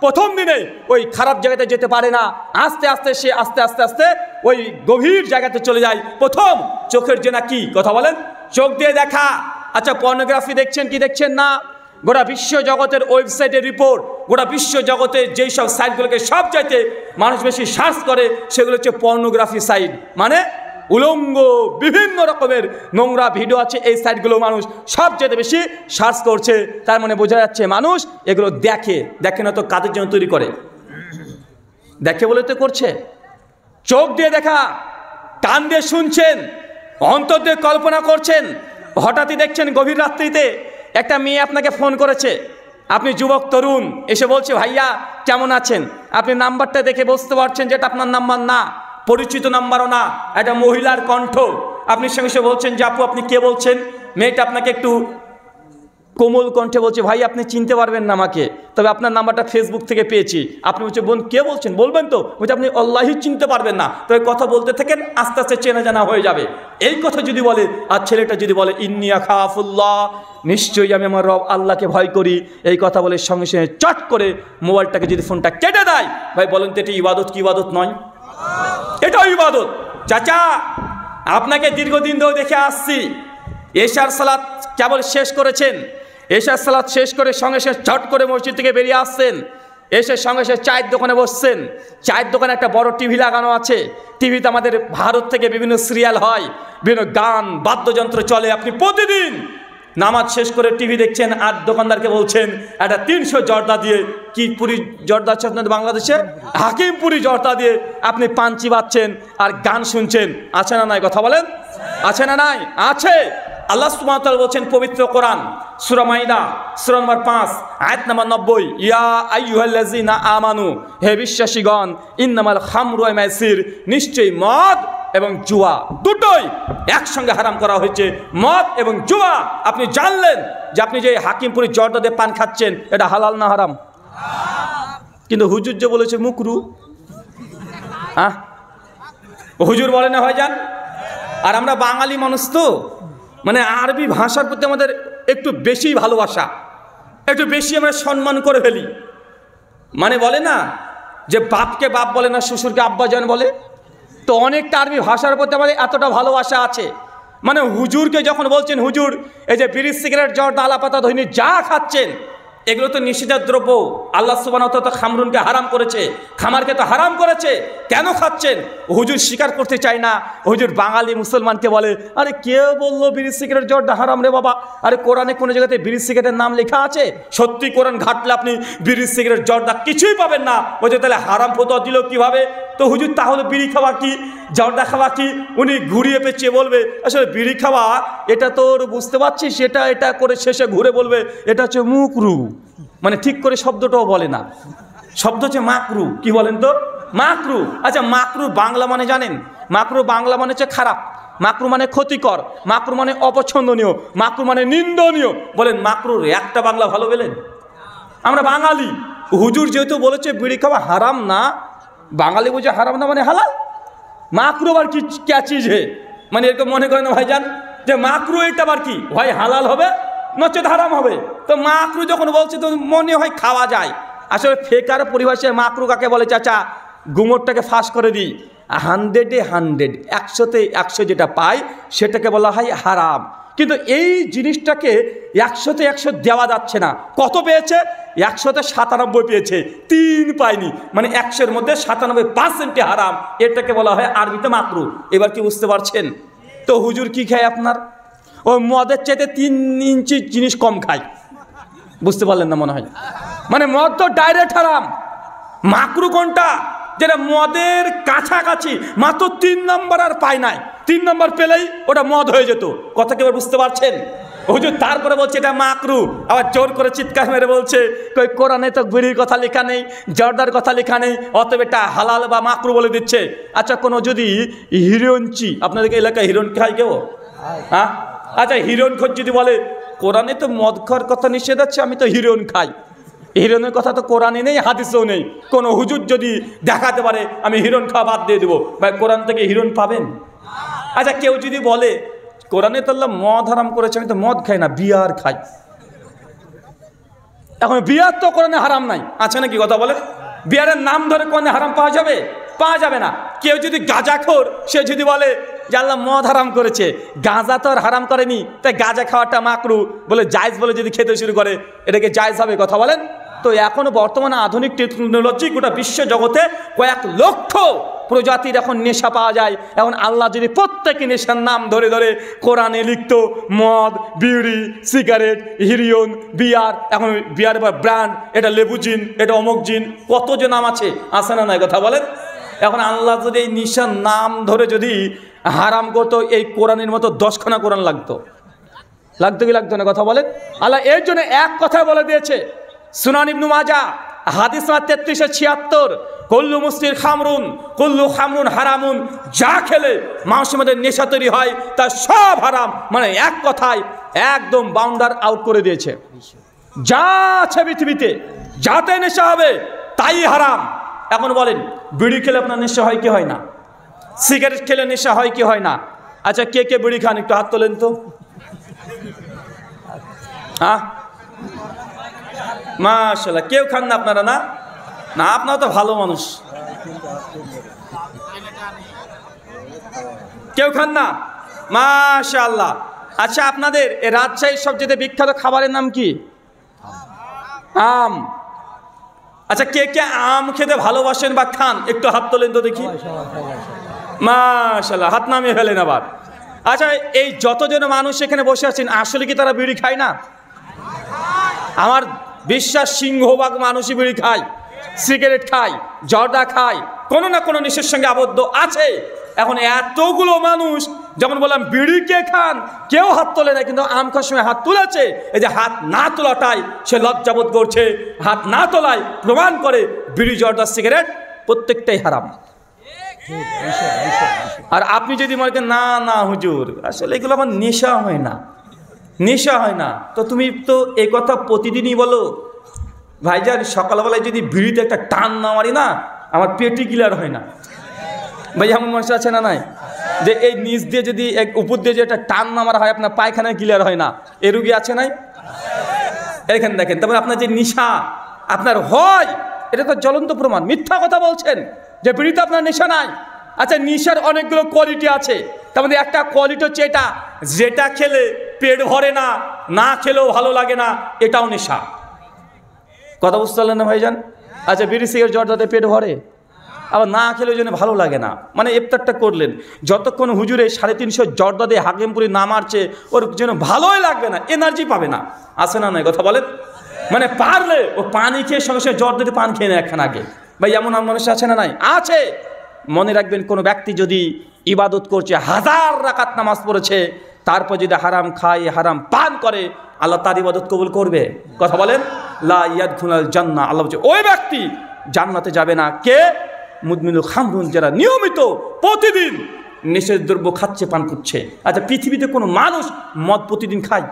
প্রথম দিনে ওই খারাপ জায়গাতে যেতে পারে না, আস্তে আস্তে সে আস্তে আস্তে আস্তে ওই গভীর জায়গাতে চলে যায়। প্রথম চোখের জন্য কি কথা বলেন? চোখ দিয়ে দেখা। আচ্ছা, পর্নোগ্রাফি দেখছেন কি দেখছেন না? গোটা বিশ্ব জগতের ওয়েবসাইটের রিপোর্ট, গোটা বিশ্ব জগতের যেই সব সাইটগুলোকে সব চাইতে মানুষ বেশি সার্চ করে সেগুলো হচ্ছে পর্নোগ্রাফি সাইট। মানে উলঙ্গ বিভিন্ন রকমের নোংরা ভিডিও আছে, এই সাইটগুলো মানুষ সবচেয়ে বেশি সার্চ করছে। তার মানে বোঝা যাচ্ছে মানুষ এগুলো দেখে না তো কাদের জন্য তৈরি করে? দেখে বলে তো করছে। চোখ দিয়ে দেখা, কান দিয়ে শুনছেন, অন্তর দিয়ে কল্পনা করছেন। হঠাৎই দেখছেন গভীর রাত্রিতে একটা মেয়ে আপনাকে ফোন করেছে, আপনি যুবক তরুণ, এসে বলছে ভাইয়া কেমন আছেন। আপনি নাম্বারটা দেখে বুঝতে পারছেন যে এটা আপনার নাম্বার না, পরিচিত নাম্বারও না, একটা মহিলার কণ্ঠ। আপনি সঙ্গে সঙ্গে বলছেন যে আপু আপনি কে বলছেন। মেয়েটা আপনাকে একটু কোমল কণ্ঠে বলছে ভাই আপনি চিনতে পারবেন না আমাকে, তবে আপনার নাম্বারটা ফেসবুক থেকে পেয়েছি। আপনি বলছেন বোন কে বলছেন, বলবেন তো? বলছে আপনি আল্লাহি চিনতে পারবেন না, তবে কথা বলতে থাকেন, আস্তে আস্তে চেনা জানা হয়ে যাবে। এই কথা যদি বলে, আর ছেলেটা যদি বলে ইন্নী আখাফুল্লাহ, নিশ্চয়ই আমি আমার রব আল্লাহকে ভয় করি, এই কথা বলে সঙ্গে সঙ্গে চট করে মোবাইলটাকে যদি ফোনটা কেটে দেয়, ভাই বলেন তো এটা ইবাদত কি ইবাদত নয়? এটাও ইবাদত। চাচা আপনাকে দীর্ঘদিন ধরে দেখে আসছি, এশার সালাত কেবল শেষ করেছেন, এশার সালাত শেষ করে সঙ্গে সঙ্গে চট করে মসজিদ থেকে বেরিয়ে আসছেন, এসে সঙ্গে সঙ্গে চায়ের দোকানে বসছেন। চায়ের দোকানে একটা বড় টিভি লাগানো আছে, টিভিতে আমাদের ভারত থেকে বিভিন্ন সিরিয়াল হয়, বিভিন্ন গান বাদ্যযন্ত্র চলে। আপনি প্রতিদিন নামাজ শেষ করে টিভি দেখছেন, আর দোকানদারকে বলছেন একটা 300 জর্দা দিয়ে, কি পুরি জর্দা আছে আপনাদের বাংলাদেশে, হাকিমপুরি জর্দা দিয়ে আপনি পাঞ্চি বাচ্ছেন আর গান শুনছেন। আছে না নাই কথা বলেন? আছে না নাই? আছে। আল্লাহ সুবহানাহু ওয়া তাআলা বলছেন পবিত্র কোরআন সূরা মাইদা সূরা নম্বর 5 আয়াত নম্বর 90, ইয়া আইয়ুহাল্লাযিনা আমানু, হে বিশ্বাসীগণ, ইন্নামাল খামরু ওয়াল মাইসির, নিশ্চয়ই মদ এবং জুয়া দুটোই একসঙ্গে হারাম করা হয়েছে। মদ এবং জুয়া আপনি জানলেন যে আপনি যে হাকিমপুরি জর্দা দিয়ে পান খাচ্ছেন এটা হালাল না হারাম? কিন্তু হুজুর যে বলেছে মুকরু, হুজুর বলে না হয় যান। আর আমরা বাঙালি মানুষ তো, মানে আরবি ভাষার প্রতি আমাদের একটু বেশি ভালোবাসা, একটু বেশি আমরা সম্মান করে ফেলি। মানে বলে না যে বাপকে বাপ বলে না, শ্বশুরকে আব্বাজান বলে, তো অনেকটা আরবি ভাষার প্রতি আমাদের এতটা ভালোবাসা আছে। মানে হুজুরকে যখন বলছেন হুজুর এই যে বিড়ি সিগারেট জর্দা আলাপাতা ধৈনি যা খাচ্ছেন এগুলো তো নিষিদ্ধ দ্রব্য, আল্লাহ সুবহানাহু ওয়া তাআলা খামরুনকে হারাম করেছে, খামারকে তো হারাম করেছে, কেন খাচ্ছেন? হুজুর স্বীকার করতে চায় না। হুজুর বাঙালি মুসলমানকে বলে আরে কে বললো বিড়ি সিগারেট জর্দা হারাম রে বাবা? আরে কোরআনে কোনো জায়গাতে বিড়ি সিগারেটের নাম লেখা আছে? সত্যি কোরআন ঘাটলে আপনি বিড়ি সিগারেট জর্দা কিছুই পাবেন না। বলছে তাহলে হারাম ফতোয়া দিল কিভাবে? তো হুজুর তাহলে বিড়ি খাওয়া কি, জর্দা খাওয়া কি? উনি ঘুরিয়ে পেঁচিয়ে বলবে আসলে বিড়ি খাওয়া এটা তোর বুঝতে পারছিস, এটা করে শেষে ঘুরে বলবে এটা হচ্ছে মুকরু, মানে ঠিক করে শব্দটাও বলে না, শব্দ হচ্ছে মাকরু। কি বলেন তো? মাকরু। আচ্ছা মাকরু বাংলা মানে জানেন? মাকরু বাংলা মানে হচ্ছে খারাপ, মাকরু মানে ক্ষতিকর, মাকরু মানে অপছন্দনীয়, মাকরু মানে নিন্দনীয়। বলেন মাকরুর একটা বাংলা ভালো বলেন? আমরা বাঙালি, হুজুর যেহেতু বলেছে বিড়ি খাওয়া হারাম না, বাঙালি বুঝে হারাম না মানে হালাল। মাকরু আবার কি ক্যা চিজ হে, মানে এরকম মনে করেন ভাইজান যে মাকরু এটা আবার কি হয়, হালাল হবে নচেত হারাম হবে। তো মাকরু যখন বলছে তো মনে হয় খাওয়া যায়। আসলে ফেকার পরিভাষায় মাকরু কাকে বলে চাচা? গুমরটাকে ফাঁস করে দিই, 100-এ 100, 100-তে 100 যেটা পাই সেটাকে বলা হয় হারাম। কিন্তু এই জিনিসটাকে 100-তে 100 দেওয়া যাচ্ছে না। কত পেয়েছে? 100-তে 97 পেয়েছে, 3 পায়নি, মানে 100-এর মধ্যে 97% হারাম। এটাকে বলা হয় আরবিতে মাকরু। এবার কি বুঝতে পারছেন? তো হুজুর কি খায় আপনার? ওই মদের চাইতে 3 ইঞ্চি জিনিস কম খায়। বুঝতে পারলেন না মনে হয়? মানে মদ তো ডাইরেক্ট হারাম। মাকরু কোনটা? যেটা মদের কাছাকাছি, মাত্র 3 নম্বর আর পায় নাই, 3 নম্বর পেলেই ওটা মদ হয়ে যেত। কথা কি এবার বুঝতে পারছেন? হুজুর তারপরে বলছে এটা মাকরু, আবার জোর করে চিৎকার মেরে বলছে কই কোরআনে তো বিড়ির কথা লেখা নেই, জর্দার কথা লেখা নেই, অতএব এটা হালাল বা মাকরু বলে দিচ্ছে। আচ্ছা কোনো যদি হিরোইনচি, আপনাদেরকে এলাকায় হিরোইন খায় কেউ? হ্যাঁ, আচ্ছা হিরোইন খোঁজ যদি বলে কোরআনে তো মদ খাওয়ার কথা নিষেধ আছে, আমি তো হিরোইন খাই, হিরোইনের কথা তো কোরআনে নেই, হাদিসেও নেই। কোনো হুজুর যদি দেখাতে পারে আমি হিরোইন খাওয়া বাদ দিয়ে দেবো, ভাই কোরআন থেকে হিরোইন পাবেন? আচ্ছা কেউ যদি বলে কোরআনে তো আল্লাহ মদ হারাম করেছে, আমি তো মদ খাই না, বিয়ার খাই, এখন বিয়ার তো কোরআনে হারাম নাই, আছে নাকি কথা বলে? বিয়ারের নাম ধরে কোরআনে হারাম পাওয়া যাবে? পাওয়া যাবে না। কেউ যদি গাঁজাখোর, সে যদি বলে যে আল্লাহ মদ হারাম করেছে, গাঁজা তো আর হারাম করেনি, তাই গাঁজা খাওয়াটা মাকরু বলে জায়েজ বলে যদি খেতে শুরু করে, এটাকে জায়েজ হবে? কথা বলেন তো। এখনো বর্তমানে আধুনিক টেকনোলজি গোটা বিশ্ব জগতে কয়েক লক্ষ প্রজাতির এখন নেশা পাওয়া যায়। এখন আল্লাহ যদি প্রত্যেকে নেশার নাম ধরে ধরে কোরআনে লিখতো, মদ, বিড়ি, সিগারেট, হিরিয়ন, বিয়ার, এখন বিয়ার বা ব্র্যান্ড, এটা লেবু জিন, এটা অমুক জিন, কত যে নাম আছে না নাই কথা বলেন? এখন আল্লাহ যদি এই নেশার নাম ধরে যদি হারাম করতো, এই কোরআনের মতো 10খানা কোরআন লাগতো কি লাগতো না? কথা বলেন। আল্লাহ এর জন্য এক কথা বলে দিয়েছে, সুনান ইবনে মাজাহ হাদিস 3376, কুল্লু মুসকির খামরুন, কুল্লু খামরুন হারামুন, যা খেলে মানুষের মধ্যে নেশা তৈরি হয় তা সব হারাম। মানে এক কথায় একদম বাউন্ডার আউট করে দিয়েছে। যা আছে পৃথিবীতে যাতে নেশা হবে তাই হারাম। এখন বলেন, বিড়ি খেলে আপনার নেশা হয় কি হয় না? সিগারেট খেলে নেশা হয় কি হয় না? আচ্ছা, কে কে বিড়ি খান একটু হাত তোলেন তো। হ্যাঁ, মাশাআল্লাহ, কেউ খান না আপনারা? না না, আপনারা তো ভালো মানুষ, কেউ খান না, মাশাআল্লাহ। আচ্ছা, আপনাদের এই রাজশাহীর সবচেয়ে বিখ্যাত খাবারের নাম কি? আম। আচ্ছা, কে কে আম খেতে ভালোবাসেন বা খান একটু হাত তোলেন তো দেখি। মাশাআল্লাহ, হাত নামিয়ে ফেলেন আবার। আচ্ছা, এই যতজন মানুষ এখানে বসে আছেন, আসলে কি তারা বিড়ি খায় না? আমার বিশ্বাস সিংহভাগ মানুষই বিড়ি খায়, সিগারেট খায়, জর্দা খায়, কোনো না কোনো নেশার সঙ্গে আবদ্ধ আছে। এখন এতগুলো মানুষ যখন বললাম বিড়ি কে খান, কেউ হাত তোলে না, কিন্তু আম খাওয়ার সময় হাত তুলেছে। এই যে হাত না তোলাটাই সে লজ্জাবোধ করছে, হাত না তোলায় প্রমাণ করে বিড়ি, জর্দা, সিগারেট প্রত্যেকটাই হারাম। আর আপনি যদি মনে করেন না না হুজুর, আসলে এগুলো আমার নেশা হয় না, নেশা হয় না, তো তুমি তো এই কথা প্রতিদিনই বলো। ভাইজান, সকালবেলায় যদি বিড়িতে একটা টান না মারি না, আমার পেটি ক্লিয়ার হয় না। ভাই, এমন মানুষ আছে না নাই যে এই নিচ দিয়ে যদি উপর দিয়ে যে একটা টান না মারা হয়, আপনার পায়খানায় ক্লিয়ার হয় না? এ রুগী আছে নাই? এখানে দেখেন, তারপরে আপনার যে নেশা আপনার হয়, এটা তো জ্বলন্ত প্রমাণ। মিথ্যা কথা বলছেন যে বিড়িতে আপনার নেশা নাই। আচ্ছা, নেশার অনেকগুলো কোয়ালিটি আছে, তার মধ্যে একটা কোয়ালিটি হচ্ছে এটা, যেটা খেলে পেট ভরে না, না খেলেও ভালো লাগে না, এটাও নেশা। কথা বুঝতে পারলেন না ভাইজান? আচ্ছা, বিড়ি, সিগারেট, জর্দাতে পেট ভরে, আবার না খেলে ওই জন্য ভালো লাগে না। মানে ইফতারটা করলেন, যতক্ষণ হুজুরে 350 জর্দা দিয়ে হাকিমপুরি না মারছে, ওর জন্য ভালোই লাগবে না, এনার্জি পাবে না। আছে না নাই কথা বলেন? মানে পারলে ও পানি খেয়ে সঙ্গে সঙ্গে জর্দা দিয়ে পান খেয়ে নেয় একখান আগে। ভাই, এমন মানুষ আছে না নাই? আছে। মনে রাখবেন, কোনো ব্যক্তি যদি ইবাদত করছে, 1000 রাকাত নামাজ পড়েছে, তারপর যদি হারাম খায়, হারাম পান করে, আল্লাহ তার ইবাদত কবুল করবে? কথা বলেন। লা ইয়াদখুলুল জান্নাহ, আল্লাহ বলছে ওই ব্যক্তি জান্নাতে যাবে না। কে? মুদমিনুল খামরুন, যারা নিয়মিত প্রতিদিন নেশার দ্রব্য খাচ্ছে, পান করছে। আচ্ছা, পৃথিবীতে কোনো মানুষ মদ প্রতিদিন খায়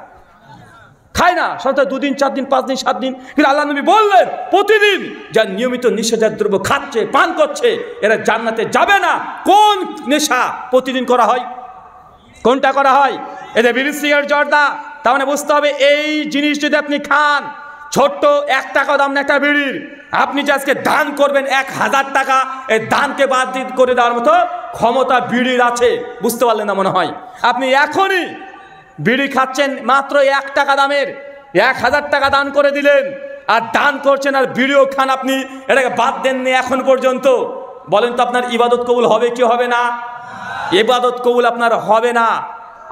না? সপ্তাহে 2 দিন, 4 দিন, 5 দিন, 7 দিন। কিন্তু আল্লাহ নবী বললেন প্রতিদিন যারা নিয়মিত নেশাজাত দ্রব্য খাচ্ছে, পান করছে, এরা জান্নাতে যাবে না। কোন নেশা প্রতিদিন করা হয়? কোনটা করা হয়? এদের বিড়ি, সিগারেট, জর্দা। তার মানে বুঝতে হবে, এই জিনিস যদি আপনি খান, ছোট্ট 1 টাকা দাম না একটা বিড়ির, আপনি যে আজকে দান করবেন 1000 টাকা, এই দানকে বাদ করে দেওয়ার মতো ক্ষমতা বিড়ির আছে। বুঝতে পারলেন না মনে হয়? আপনি এখনই বিড়ি খাচ্ছেন মাত্র 1 টাকা দামের, 1000 টাকা দান করে দিলেন, আর দান করছেন আর বিড়িও খান আপনি, এটাকে বাদ দেননি এখন পর্যন্ত। বলেন তো আপনার ইবাদত কবুল হবে কি হবে না? ইবাদত কবুল আপনার হবে না।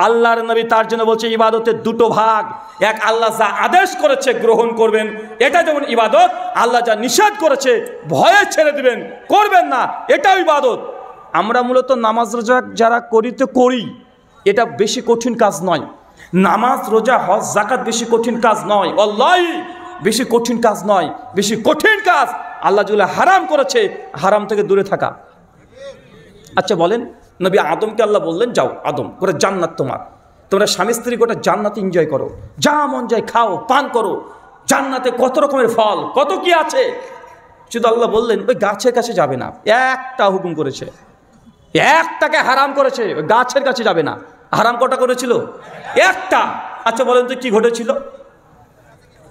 আল্লাহর নবী তার জন্য বলছে ইবাদতের 2টো ভাগ। এক, আল্লাহ যা আদেশ করেছে গ্রহণ করবেন, এটা যেমন ইবাদত। আল্লাহ যা নিষেধ করেছে ভয়ে ছেড়ে দিবেন, করবেন না, এটাও ইবাদত। আমরা মূলত নামাজ রোজা যারা করি তো করি, এটা বেশি কঠিন কাজ নয়। নামাজ, রোজা, হজ, যাকাত বেশি কঠিন কাজ নয়, আল্লাহই বেশি কঠিন কাজ নয়। বেশি কঠিন কাজ আল্লাহ যেগুলো হারাম করেছে, হারাম থেকে দূরে থাকা। আচ্ছা বলেন, নবী আদমকে আল্লাহ বললেন, যাও আদম, গোটা জান্নাত তোমার, তোমরা স্বামী স্ত্রী গোটা জান্নাত এনজয় করো, যা মন যায় খাও, পান করো, জান্নাতে কত রকমের ফল, কত কি আছে। শুধু আল্লাহ বললেন ওই গাছের কাছে যাবে না, একটা হুকুম করেছে, একটাকে হারাম করেছে, ওই গাছের কাছে যাবে না। হারাম কটা করেছিল? একটা। আচ্ছা বলেন তো কি ঘটেছিল?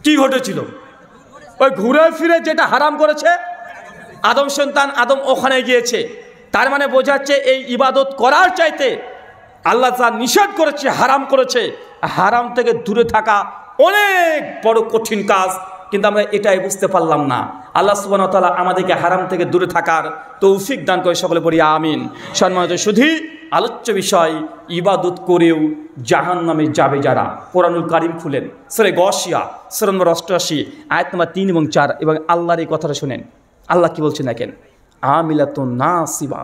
কি ঘটেছিল? ওই ঘুরে ফিরে যেটা হারাম করেছে আদম সন্তান আদম ওখানে গিয়েছে। তার মানে বোঝাচ্ছে এই ইবাদত করার চাইতে আল্লাহ যা নিষেধ করেছে, হারাম করেছে, হারাম থেকে দূরে থাকা অনেক বড় কঠিন কাজ। কিন্তু আমরা এটাই বুঝতে পারলাম না। আল্লাহ সুবহানাহু ওয়া তাআলা আমাদেরকে হারাম থেকে দূরে থাকার তৌফিক দান করে, সকলে বলি আমিন। সম্মানিত শুধু আলোচ্য বিষয়, ইবাদত করেও জাহান্নামে যাবে যারা। কোরআনুল কারীম খুলেন, সূরা গাশিয়া সূরা নম্বর 88 আয়াত নম্বর 3 এবং 4 এবং আল্লাহর এই কথাটা শুনেন। আল্লাহ কি বলছেন দেখেন, আমিলাতুন নাসিবা,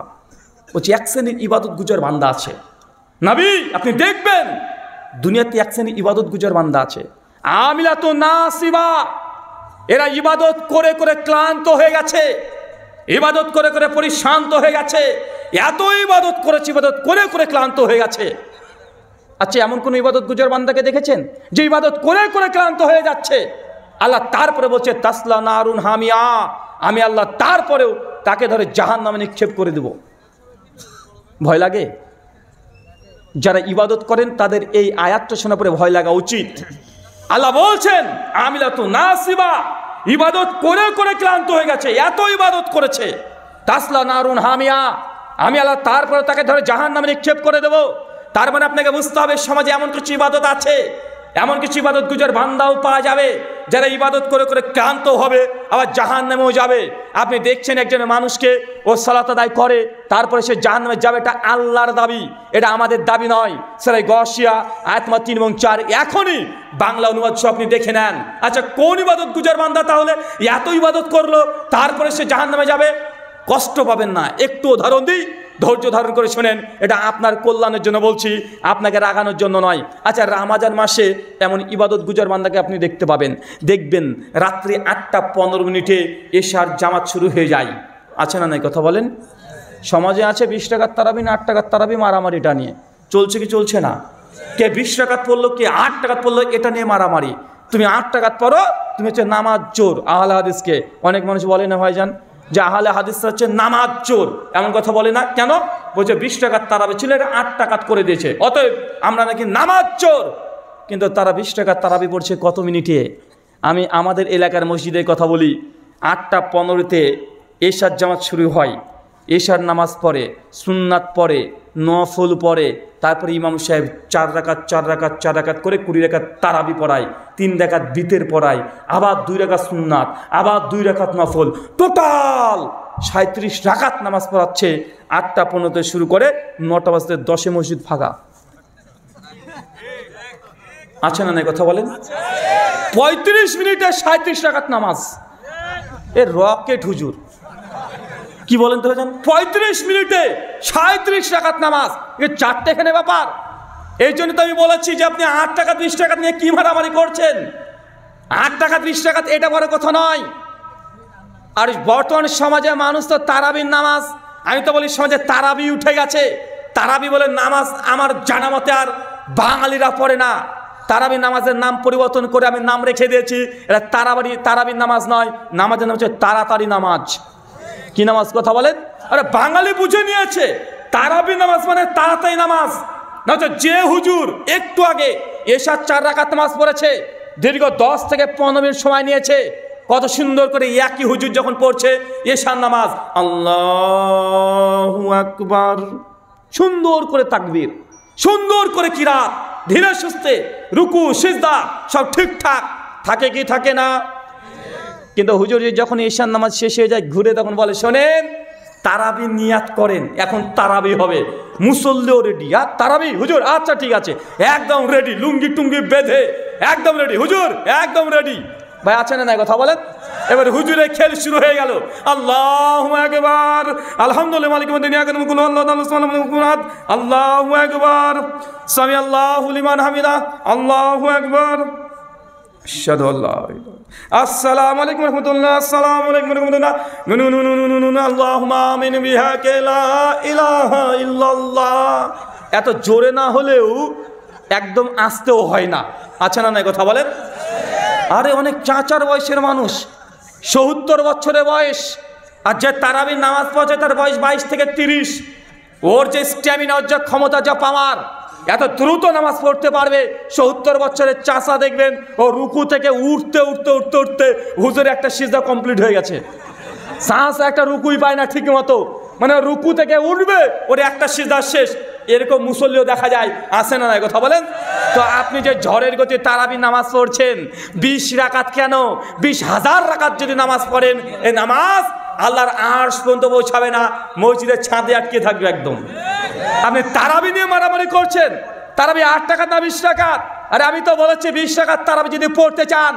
বলছে এক শ্রেণীর ইবাদত গুজার বান্দা আছে। নবী আপনি দেখবেন দুনিয়াতে এক শ্রেণীর ইবাদত গুজার বান্দা আছে, আমিলাতুন নাসিবা, এরা ইবাদত করে করে ক্লান্ত হয়ে গেছে, ইবাদত করে করে পরিশ্রান্ত হয়ে গেছে, এত ইবাদত করেছে, ইবাদত করে করে ক্লান্ত হয়ে গেছে। আচ্ছা, এমন কোন ইবাদত গুজার বান্দাকে দেখেছেন যে ইবাদত করে করে ক্লান্ত হয়ে যাচ্ছে? আল্লাহ তারপরে বলছে তাসলা নারুন হামিয়া, আমি আল্লাহ তারপরেও তাকে ধরে জাহান্নামে নিক্ষেপ করে দেব। ভয় লাগে? যারা ইবাদত করেন তাদের এই আয়াতটা শোনার পরে ভয় লাগা উচিত। আল্লাহ বলছেন আমিলাতুন নাসিবা, ইবাদত করে করে ক্লান্ত হয়ে গেছে, এত ইবাদত করেছে। তাসলা নারুন হামিয়া, আমি আল্লাহ তারপরে তাকে ধরে জাহান্নামে নিক্ষেপ করে দেব। তার মানে আপনাকে বুঝতে হবে সমাজে এমন কিছু ইবাদত আছে, এমন কিছু ইবাদত গুজার বান্দাও পাওয়া যাবে যারা ইবাদত করে করে ক্লান্ত হবে, আবার জাহান্নামেও যাবে। আপনি দেখছেন একজন মানুষকে ও সালাত আদায় করে, তারপরে সে জাহান্নামে যাবে, এটা আল্লাহর দাবি, এটা আমাদের দাবি নয়। সূরা গাশিয়া আয়াত 3 এবং 4 এখনই বাংলা অনুবাদ সব আপনি দেখে নেন। আচ্ছা, কোন ইবাদত গুজার বান্দা তাহলে এত ইবাদত করলো তারপরে সে জাহান্নামে যাবে? কষ্ট পাবেন না, একটু উদাহরণ দিই, ধৈর্য ধারণ করে শোনেন। এটা আপনার কল্যাণের জন্য বলছি, আপনাকে রাগানোর জন্য নয়। আচ্ছা, রমজান মাসে এমন ইবাদত গুজার বান্দাকে আপনি দেখতে পাবেন, দেখবেন রাত্রি 8:15 এশার জামাত শুরু হয়ে যায়। আছে না নাই কথা বলেন? সমাজে আছে 20 টাকার তারাবি না 8 টাকার তারাবি, মারামারিটা নিয়ে চলছে কি চলছে না? কে 20 টাকাত পড়লো, কে 8 টাকাত পড়লো, এটা নিয়ে মারামারি। তুমি 8 টাকাত পড়ো, তুমি হচ্ছে নামাজ চোর। আহলে হাদিসকে অনেক মানুষ বলে না ভাইজান যে আহলে হাদিস হচ্ছে নামাজ চোর, এমন কথা বলে না কেন? বলছে 20 টাকার তারাবি ছিল, এটা 8 টাকাত করে দিয়েছে, অতএব আমরা নাকি নামাজ চোর। কিন্তু তারা 20 টাকার তারাবি পড়ছে কত মিনিটে? আমি আমাদের এলাকার মসজিদের কথা বলি, 8:15 এশার জামাত শুরু হয়, এশার নামাজ পড়ে, সুন্নাত পড়ে, নফল পড়ে, তারপরে ইমাম সাহেব 4 রাকাত 4 রাকাত 4 রাকাত করে 20 রাকাত তারাবি পড়ায়, 3 রাকাত বিতের পড়ায়, আবার 2 রাকাত সুন্নাত, আবার 2 রাকাত নফল, টোটাল 37 রাকাত নামাজ পড়াচ্ছে। 8:15 শুরু করে 9টা বাজতে 10 মসজিদ ফাঁকা। আছে না নাই কথা বলেন? 35 মিনিটে 37 রাকাত নামাজ, এ রকেট হুজুর, কি বলেন তো ভাইজান? 35 মিনিটে 37 রাকাত নামাজ, এ চারটেখানে ব্যাপার। এই জন্য তো আমি বলেছি যে আপনি 8 টাকা 20 টাকা নিয়ে কি মারামারি করছেন? 8 টাকা 20 টাকা এটা বড় কথা নয়। আর বর্তমান সমাজে মানুষ তো তারাবির নামাজ, আমি তো বলি সমাজে তারাবি উঠে গেছে। তারাবি বলে নামাজ আমার জানা মতে আর বাঙালিরা পড়ে না। তারাবি নামাজের নাম পরিবর্তন করে আমি নাম রেখে দিয়েছি, এটা তারাবির নামাজ নয়, নামাজের নাম হচ্ছে তাড়াতাড়ি নামাজ। কি নামাজ কথা বলেন? আরে বাঙালি বুঝে নিয়েছে তারাবি নামাজ মানে তাড়াতাড়ি নামাজ। না যে হুজুর একটু আগে এশার 4 রাকাত নামাজ পড়েছে, দীর্ঘ 10 থেকে 15 মিনিট সময় নিয়েছে, কত সুন্দর করে একই হুজুর যখন পড়ছে এশার নামাজ, আল্লাহু আকবার, সুন্দর করে তাকবীর, সুন্দর করে কিরাত, ধীরে সুস্থে রুকু সিজদা সব ঠিকঠাক থাকে কি থাকে না? কিন্তু হুজুর যখন ঈশান নামাজ শেষ হয়ে যায় ঘুরে তখন বলে শোনেন তারাবি নিয়াত করেন, এখন তারাবি হবে, মুসল্লিও রেডি। আর তারাবি হুজুর আচ্ছা ঠিক আছে, একদম রেডি, লুঙ্গি টুঙ্গি বেঁধে একদম রেডি, হুজুর একদম রেডি। ভাই আছে না নাই কথা বলেন? এবার হুজুরের খেল শুরু হয়ে গেল, আল্লাহু আকবার, আলহামদুলিল্লাহ মালিক দুনিয়া কান মুকুল আল্লাহু আল্লাহু আকবার, সামি আল্লাহু লিমান হামিদা, আল্লাহু আকবার, আশহাদু আল্লা ইলাহা। আসসালামু আলাইকুম ওয়া রাহমাতুল্লাহ, আসসালামু আলাইকুম ওয়া রাহমাতুল্লাহ, আল্লাহুম্মা আমিন বিহাকে লা ইলাহা ইল্লাল্লাহ। এত জোরে না হলেও একদম আস্তেও হয় না। আছে না নাই কথা বলেন? আরে অনেক চাচার বয়সের মানুষ, ৭০ বছরের বয়স, আর যে তারাবি নামাজ পড়ছে তার বয়স 22 থেকে 30। ওর যে স্ট্যামিনা, ওর যে ক্ষমতা, যা পাওয়ার, এত দ্রুত নামাজ পড়তে পারবে। ৭০ বছরের চাচা দেখবেন ও রুকু থেকে উঠতে উঠতে উঠতে উঠতে হুজুরের একটা সিজদা কমপ্লিট হয়ে গেছে। চাচা একটা রুকুই পায় না ঠিক মতো, মানে রুকু থেকে উঠবে ওর একটা সিজদা শেষ। এরকম মুসল্লিও দেখা যায়, আসে না নাই কথা বলেন? তো আপনি যে ঝড়ের গতি তারাবি নামাজ পড়ছেন 20 রাকাত কেন 20,000 রাকাত যদি নামাজ পড়েন, এই নামাজ আল্লাহর আরশ পর্যন্ত পৌঁছাবে না, মসজিদের ছাদে আটকে থাকবে একদম। আপনি তারাবি নিয়ে মারামারি করছেন, তারাবি 8 রাকাত না 20 রাকাত? আরে আমি তো বলেছি 20 রাকাত তারাবি যদি পড়তে চান,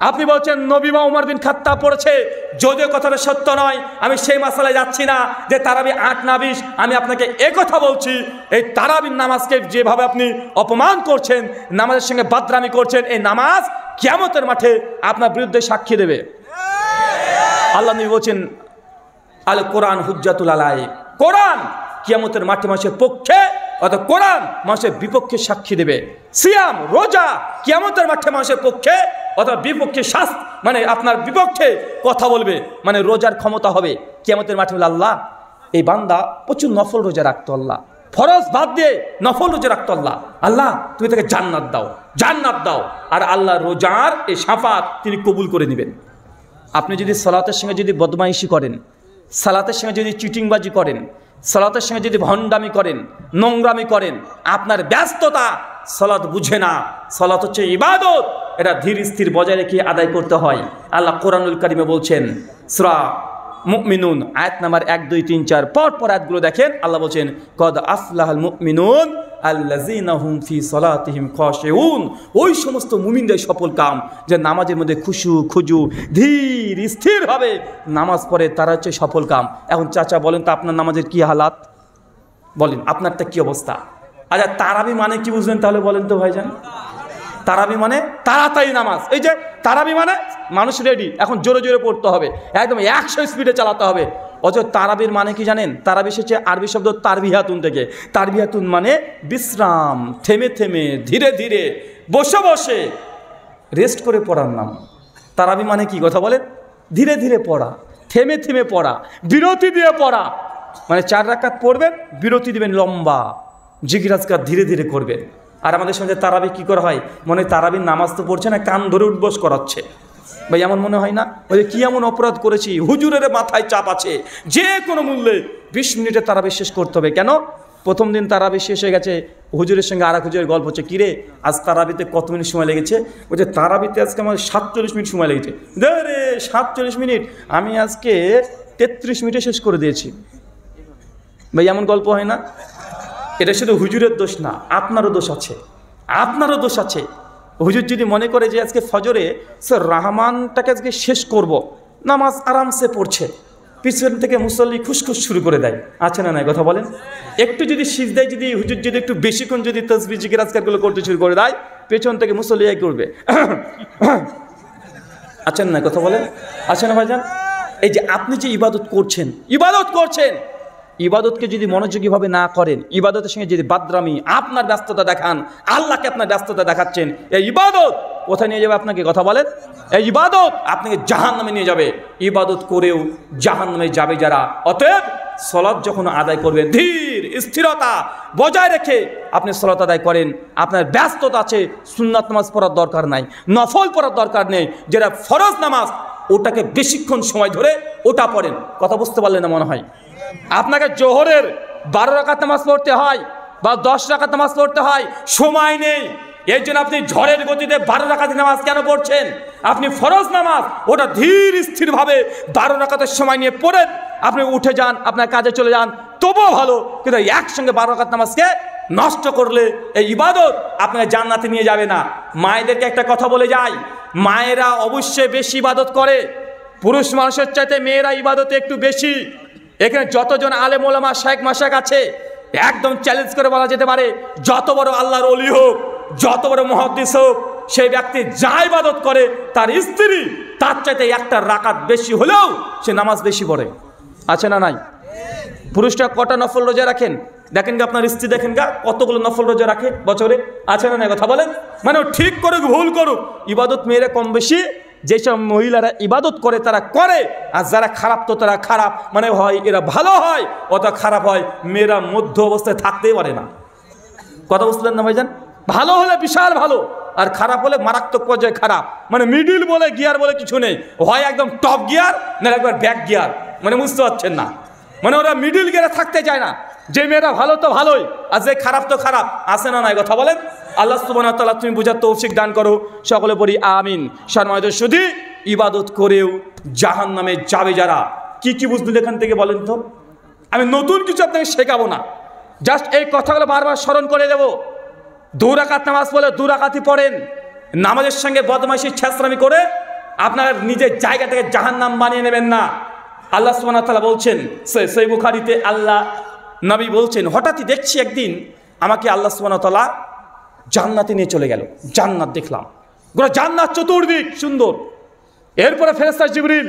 আপনি বলছেন নবী বা উমর বিন খাত্তাব পড়েছে, যদিও কথাটা সত্য নয়, আমি সেই মাসালায় যাচ্ছি না যে তারাবি 8 না 20। আমি আপনাকে কথা বলছি, এই তারাবির নামাজকে যেভাবে আপনি অপমান করছেন, নামাজের সঙ্গে বাদরামি করছেন, এই নামাজ কিয়ামতের মাঠে আপনার বিরুদ্ধে সাক্ষী দেবে। আল্লাহ নবী বলছেন আল কোরআন হুজ্জাতুল আলাইক, কোরআন কিয়ামতের মাঠে মানুষের পক্ষে অর্থাৎ কোরআন মানুষের বিপক্ষে সাক্ষী দেবে। সিয়াম রোজা কিয়ামতের মাঠে মানুষের পক্ষে অর্থাৎ বিপক্ষে মানে আপনার বিপক্ষে কথা বলবে, মানে রোজার ক্ষমতা হবে কিয়ামতের মাঠে। বলে আল্লাহ এই বান্দা প্রচুর নফল রোজা রাখতো, আল্লাহ ফরজ বাদ দিয়ে নফল রোজা রাখতো, আল্লাহ আল্লাহ তুমি তাকে জান্নাত দাও, জান্নাত দাও। আর আল্লাহ রোজার এই শাফাত তিনি কবুল করে নেবেন। আপনি যদি সালাতের সঙ্গে যদি বদমাইশি করেন, সালাতের সঙ্গে যদি চিটিংবাজি করেন, সালাতের সঙ্গে যদি ভণ্ডামি করেন, নোংরামি করেন, আপনার ব্যস্ততা, সালাত বুঝে না। সালাত হচ্ছে ইবাদত, এটা ধীর স্থির বজায় রেখে আদায় করতে হয়। আল্লাহ কোরআনুল কারিমে বলছেন সূরা মুমিনুন আয়াত নাম্বার 1, 2, 3, 4 পর আয়াতগুলো দেখেন। আল্লাহ বলছেন কদ আফলাহাল মুমিনুন আল্লাযীনা হুম ফি সালাতিহিম খাশিউন, ওই সমস্ত মুমিনদের সফল কাম যে নামাজের মধ্যে খুজু ধীর স্থিরভাবে নামাজ পড়ে, তারা হচ্ছে সফল কাম। এখন চাচা বলেন তো আপনার নামাজের কি হালাত, বলেন আপনারটা কি অবস্থা? আচ্ছা তারাবি মানে কি বুঝলেন তাহলে বলেন তো ভাইজান? তারাবি মানে তাড়াতাড়ি নামাজ। এই যে তারাবি মানে মানুষ রেডি, এখন জোরে জোরে পড়তে হবে, একদম 100 স্পিডে চালাতে হবে। অথচ তারাবির মানে কি জানেন? তারাবি এসেছে আরবি শব্দ তারবিহাতুন থেকে। তারবিহাতুন মানে বিশ্রাম, থেমে থেমে ধীরে ধীরে বসে বসে রেস্ট করে পড়ার নাম। তারাবি মানে কি কথা বলেন? ধীরে ধীরে পড়া, থেমে থেমে পড়া, বিরতি দিয়ে পড়া। মানে 4 রাকাত পড়বেন, বিরতি দিবেন লম্বা, জিকির আজকার ধীরে ধীরে করবেন। আর আমাদের সঙ্গে তারাবি কী করা হয়, মনে তারাবির নামাজ তো পড়ছে না, কান ধরে উঠবস করাচ্ছে। ভাই এমন মনে হয় না? ওই কি এমন অপরাধ করেছি, হুজুরের মাথায় চাপ আছে, যে কোনো মূল্যে 20 মিনিটে তারাবি শেষ করতে হবে। কেন? প্রথম দিন তারাবি শেষ হয়ে গেছে, হুজুরের সঙ্গে আর এক হুজুরের গল্প হচ্ছে, কিরে আজ তারাবিতে কত মিনিট সময় লেগেছে? বলছে তারাবিতে আজকে আমার 47 মিনিট সময় লেগেছে। রে 47 মিনিট, আমি আজকে 33 মিনিটে শেষ করে দিয়েছি। ভাই এমন গল্প হয় না? এটা শুধু হুজুরের দোষ না, আপনারও দোষ আছে, আপনারও দোষ আছে। হুজুর যদি মনে করে যে আজকে ফজরে স্যার রহমানটাকে আজকে শেষ করব, নামাজ আরামসে পড়ছে, পিছন থেকে মুসল্লি খুশখুশ শুরু করে দেয়, আছে না নাই কথা বলেন? একটু যদি সিজদায় যদি হুজুর যদি একটু বেশিক্ষণ যদি তাসবিহ জিকির আজকারগুলো করতে শুরু করে দেয়, পেছন থেকে মুসল্লি করবে, আছেন না কথা বলেন? আছে না ভাইজান? এই যে আপনি যে ইবাদত করছেন, ইবাদতকে যদি মনোযোগীভাবে না করেন, ইবাদতের সঙ্গে যদি বাদরামি, আপনার ব্যস্ততা দেখান, আল্লাহকে আপনার ব্যস্ততা দেখাচ্ছেন, এই ইবাদত কোথায় নিয়ে যাবে আপনাকে কথা বলেন? এই ইবাদত আপনাকে জাহান্নামে নিয়ে যাবে। ইবাদত করেও জাহান্নামে যাবে যারা। অতএব সালাত যখন আদায় করবেন, ধীর স্থিরতা বজায় রেখে আপনি সালাত আদায় করেন। আপনার ব্যস্ততা আছে, সুন্নাত নামাজ পড়ার দরকার নাই, নফল পড়ার দরকার নেই, যেটা ফরজ নামাজ ওটাকে বেশিক্ষণ সময় ধরে ওটা পড়েন। কথা বুঝতে পারলেন না মনে হয়? আপনাকে জোহরের 12 রাকাত নামাজ পড়তে হয় বা 10 রাকাত নামাজ পড়তে হয়, সময় নেই। এর জন্য আপনি ঝড়ের গতিতে 12 রাকাত নামাজ কেন পড়ছেন? আপনি ফরজ নামাজ ওটা ধীর স্থিরভাবে 12 রাকাতের সময় নিয়ে পড়ে আপনি উঠে যান, আপনার কাজে চলে যান, তবুও ভালো। কিন্তু একসঙ্গে 12 রাকাত নামাজকে নষ্ট করলে এই ইবাদত আপনাকে জান্নাতে নিয়ে যাবে না। মায়েদেরকে একটা কথা বলে যাই, মায়েরা অবশ্যই বেশি ইবাদত করে, পুরুষ মানুষের চাইতে মেয়েরা ইবাদতে একটু বেশি। এখানে যতজন আলেম ওলামা শায়েখ মাশায়েখ আছে, একদম চ্যালেঞ্জ করে বলা যেতে পারে, যত বড় আল্লাহর ওলি হোক, যত বড় মুহাদ্দিস হোক, সেই ব্যক্তি যা ইবাদত করে তার স্ত্রী তার চাইতে 1টা রাকাত বেশি হলেও সে নামাজ বেশি পড়ে। আছে না নাই? পুরুষটা কটা নফল রোজা রাখেন দেখেন গা, আপনার স্ত্রী দেখেন গা কতগুলো নফল রোজা রাখে বছরে, আছে না নাই কথা বলেন? মানে ঠিক করুক ভুল করুক, ইবাদত মেয়েরা কম বেশি, যেসব মহিলারা ইবাদত করে তারা করে, আর যারা খারাপ তো তারা খারাপ, মানে হয় এরা ভালো হয় অথবা খারাপ হয়, মেয়েরা মধ্য অবস্থায় থাকতেই পারে না। কথা বুঝলেন না ভাইজান? ভালো হলে বিশাল ভালো, আর খারাপ হলে মারাত্মক পর্যায়ে খারাপ। মানে মিডিল বলে গিয়ার বলে কিছু নেই, হয় একদম টপ গিয়ার না একবার ব্যাক গিয়ার। মানে বুঝতে পারছেন না, মানে ওরা মিডিল গিয়ারে থাকতে চায় না। যে মেয়েরা ভালো তো ভালোই, আর যে খারাপ তো খারাপ, আসে না নাই কথা বলেন? আল্লাহ সুবহানাহু ওয়া তাআলা তুমি বুঝার তৌফিক দান করো, সকলে পড়ি আমিন। সম্মানিত সুধী, ইবাদত করেও জাহান্নামে যাবে যারা। কি কি বুঝলেন এখান থেকে বলেন তো? আমি নতুন কিছু আপনাকে শেখাবো না, জাস্ট এই কথাগুলো বারবার স্মরণ করে দেবো। 2 রাকাত নামাজ পড়লে 2 রাকাতই পড়েন, নামাজের সঙ্গে বদমাইশি ছেঁচড়ামি করে আপনার নিজের জায়গা থেকে জাহান্নাম বানিয়ে নেবেন না। আল্লাহ সুবহানাহু ওয়া তাআলা বলছেন, সহিহ বুখারীতে আল্লাহ নবী বলছেন, হঠাৎই দেখছি একদিন আমাকে আল্লাহ সুবহানাহু ওয়া তাআলা জান্নাতে নিয়ে চলে গেল। জান্নাত দেখলাম, গোটা জান্নাত চতুর্দিক সুন্দর। এরপরে ফেরেশতা জিবরিল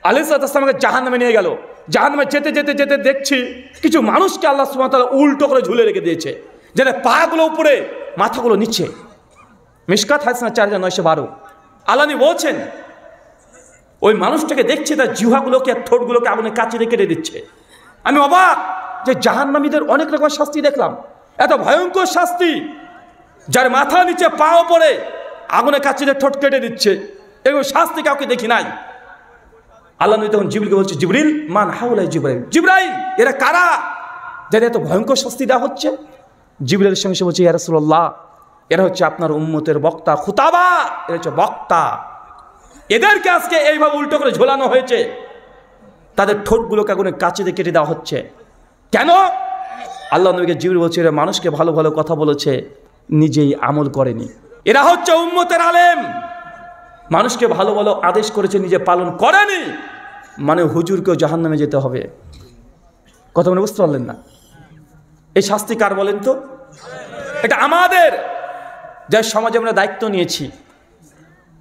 আলাইহিস সালাম আমাকে জাহান্নামে নিয়ে গেল। জাহান্নামে যেতে যেতে যেতে দেখছি কিছু মানুষকে আল্লাহ সুবহানাহু ওয়া তাআলা উল্টো করে ঝুলে রেখে দিয়েছে, যেটা পাগুলো উপরে মাথাগুলো নিচে। মিশকাত হাদিস 4912। আল্লাহ নবী বলছেন, ওই মানুষটাকে দেখছে তার জিহ্বাগুলোকে আর ঠোঁটগুলোকে আগুনে কাঁচিয়ে কেটে দিচ্ছে। আমি অবাক যে জাহান্নামীদের অনেক রকম শাস্তি দেখলাম, এত ভয়ঙ্কর শাস্তি, যার মাথা নিচে পা উপরে আগুনে কাঁচিয়ে ঠোঁট কেটে দিচ্ছে, এরকম শাস্তি কাউকে দেখি নাই। আল্লাহ নবী তখন জিবরিলকে বলছে, জিবরিল মান হাউলা জিবরাইল, জিবরাইল এরা কারা যাদের এত ভয়ঙ্কর শাস্তি দেওয়া হচ্ছে? জিবরাইলের সঙ্গে সে বলছে, ইয়া রাসূলুল্লাহ এরা হচ্ছে আপনার উম্মতের বক্তা, খুতাবা, এরা হচ্ছে বক্তা। এদেরকে আজকে এইভাবে উল্টো করে ঝোলানো হয়েছে, তাদের ঠোঁটগুলোকে আগুনে কাঁচিয়ে কেটে দেওয়া হচ্ছে। কেন? আল্লাহ নবীকে জিবরিল বলছে, এরা মানুষকে ভালো ভালো কথা বলেছে, নিজেই আমল করেনি। এরা হচ্ছে উম্মতের আলেম, মানুষকে ভালো ভালো আদেশ করেছে, নিজে পালন করেনি, মানে হুজুরকেও জাহান্নামে যেতে হবে। কথা মনে বুঝতে পারলেন না? এই শাস্তি কার বলেন তো? এটা আমাদের, যার সমাজে আমরা দায়িত্ব নিয়েছি,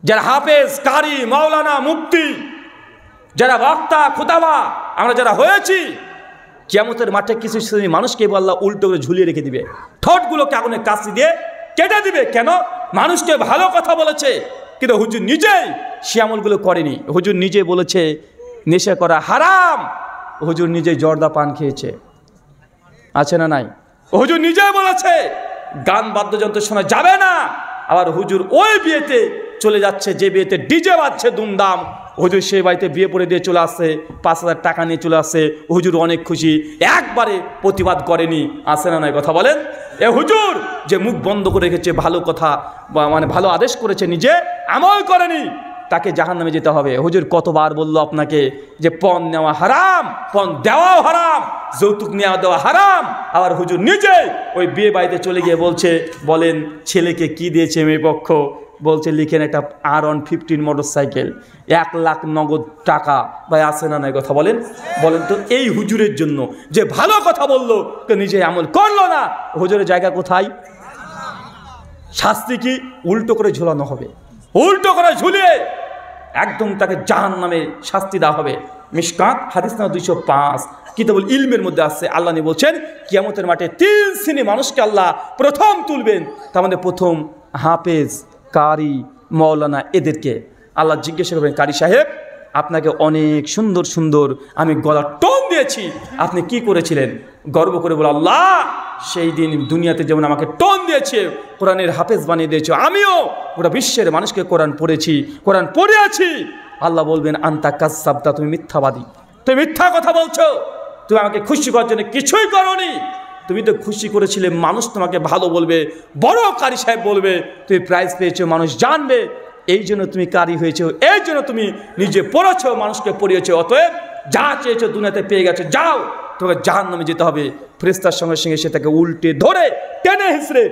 যারা হাফেজ, কারি, মাওলানা, মুফতি, যারা বক্তা, খুতাবা, আমরা যারা হয়েছি, কিয়ামতের মাঠে কিছু মানুষকে আল্লাহ উল্টো করে ঝুলিয়ে রেখে দিবে, ঠোঁটগুলোকে আগুনে কাঁচি দিয়ে কেটে দিবে। কেন? মানুষকে ভালো কথা বলেছে, কিন্তু হুজুর নিজেই সে আমলগুলো করেনি। হুজুর নিজে বলেছে নেশা করা হারাম, হুজুর নিজে জর্দা পান খেয়েছে, আছে না নাই? হুজুর নিজে বলেছে গান বাদ্যযন্ত্র শোনা যাবে না, আবার হুজুর ওই বিয়েতে চলে যাচ্ছে যে বিয়েতে ডিজে বাজছে দুমদাম, হুজুর সেই বাড়িতে বিয়ে পড়ে দিয়ে চলে আসছে, 5,000 টাকা নিয়ে চলে আসছে, হুজুর অনেক খুশি, একবারে প্রতিবাদ করেনি, আছে না নাই কথা বলেন? এ হুজুর যে মুখ বন্ধ করে রেখেছে, ভালো কথা মানে ভালো আদেশ করেছে, নিজে আমল করেনি, তাকে জাহান্নামে যেতে হবে। হুজুর কতবার বলল আপনাকে যে পণ নেওয়া হারাম, পণ দেওয়াও হারাম, যৌতুক নেওয়া দেওয়া হারাম, আবার হুজুর নিজে ওই বিয়ে বাড়িতে চলে গিয়ে বলছে, বলেন ছেলেকে কি দিয়েছে মেয়ে পক্ষ? বলছে লিখেন একটা R115 মোটরসাইকেল, 1 লাখ নগদ টাকা। ভাই আছে না নাই কথা বলেন? বলেন তো এই হুজুরের জন্য যে ভালো কথা বললো, তো নিজে আমল করলো না, হুজুরের জায়গা কোথায়? শাস্তি কি? উল্টো করে ঝুলানো হবে, উল্টো করে ঝুলিয়ে একদম তাকে জাহান্নামে শাস্তি দেওয়া হবে। মিশকাত হাদিস নাম্বার 205 কিতাবুল ইলমের মধ্যে আসছে, আল্লাহ নবী বলছেন কিয়ামতের মাঠে 3 শ্রেণী মানুষকে আল্লাহ প্রথম তুলবেন। তার মধ্যে প্রথম হাফেজ, কারি, মৌলানা, এদেরকে আল্লাহ জিজ্ঞাসা করবেন, কারি সাহেব আপনাকে অনেক সুন্দর সুন্দর আমি গলার টোন দিয়েছি, আপনি কি করেছিলেন? গর্ব করে বলে, আল্লাহ সেই দিন দুনিয়াতে যেমন আমাকে টোন দিয়েছে, কোরআনের হাফেজ বানিয়ে দিয়েছে, আমিও গোটা বিশ্বের মানুষকে কোরআন পড়েছি, কোরআন পড়ে আছি। আল্লাহ বলবেন, আন্তা কাযযাবতা, তুমি মিথ্যাবাদী, তুমি মিথ্যা কথা বলছো, তুমি আমাকে খুশি করার জন্য কিছুই করোনি, তুমি তো খুশি করেছিলে মানুষ তোমাকে ভালো বলবে, বড় কারি সাহেব বলবে, তুমি প্রাইজ পেয়েছো, মানুষ জানবে, এই জন্য তুমি কারি হয়েছো, এই জন্য তুমি নিজে পড়েছো, মানুষকে পড়িয়েছো, অতএব যা চেয়েছো দুনিয়াতে পেয়ে গেছো, যাও, তোমাকে জাহান্নামে যেতে হবে। ফেরেশতার সঙ্গে সঙ্গে সে তাকে উল্টে ধরে টেনে হিঁচড়ে